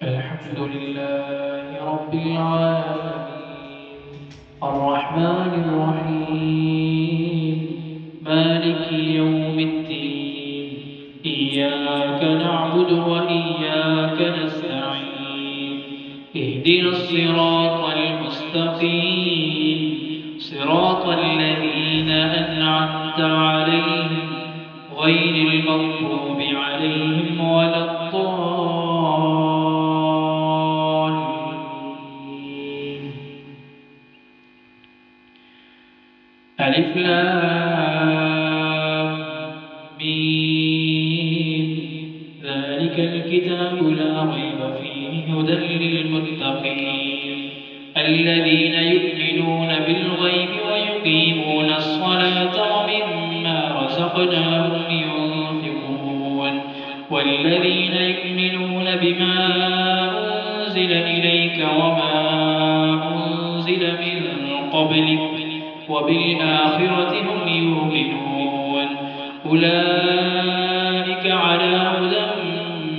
الحمد لله رب العالمين الرحمن الرحيم مالك يوم الدين إياك نعبد وإياك نستعين اهدنا الصراط المستقيم صراط الذين أنعمت عليهم غير المغضوب عليهم ولا الضالين. ألف لام ميم ذلك الكتاب لا ريب فيه هدى للمتقين الذين يؤمنون بالغيب ويقيمون الصلاة ومما رزقناهم ينفقون والذين يؤمنون بما أنزل إليك وما أنزل من قبلك وبالآخرة هم يوقنون أولئك على هدى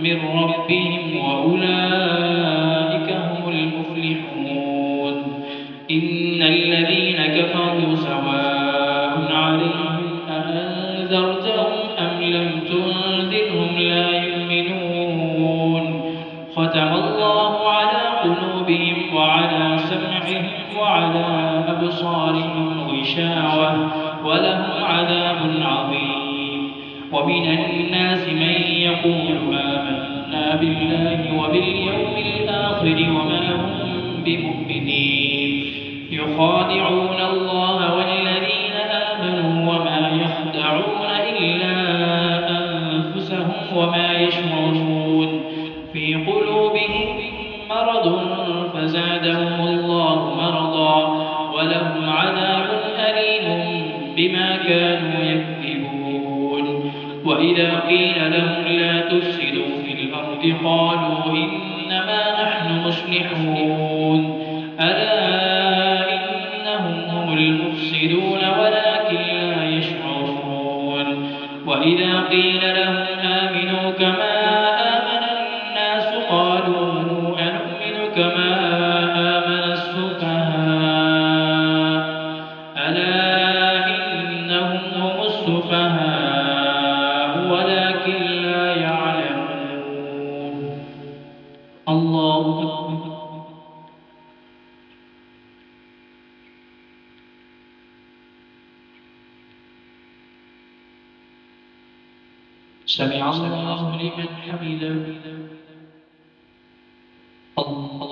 من ربهم وأولئك هم المفلحون إن الذين كفروا سواء عليهم أأنذرتهم أم لم تنذرهم لا يؤمنون ختم الله على قلوبهم وعلى سمعهم وعلى أبصارهم غشاوة ولهم عذاب عظيم ومن الناس من يقول آمنا بالله وباليوم الآخر وما هم بمؤمنين يخادعون الله والذين آمنوا وما يخدعون إلا أنفسهم وما يشعرون في قلوبهم مرض فزادهم الله مرضا ولهم عذاب أليم بما كانوا يكذبون وإذا قيل لهم لا تفسدوا في الأرض قالوا إنما نحن مصلحون ألا إنهم هم المفسدون ولكن لا يشعرون وإذا قيل لهم آمنوا كما آمن الناس قالوا أنؤمن كما آمن السفهاء ألا إنهم هم السفهاء ولكن لا يعلمون. الله أكبر. سمع الله لمن حمده. الله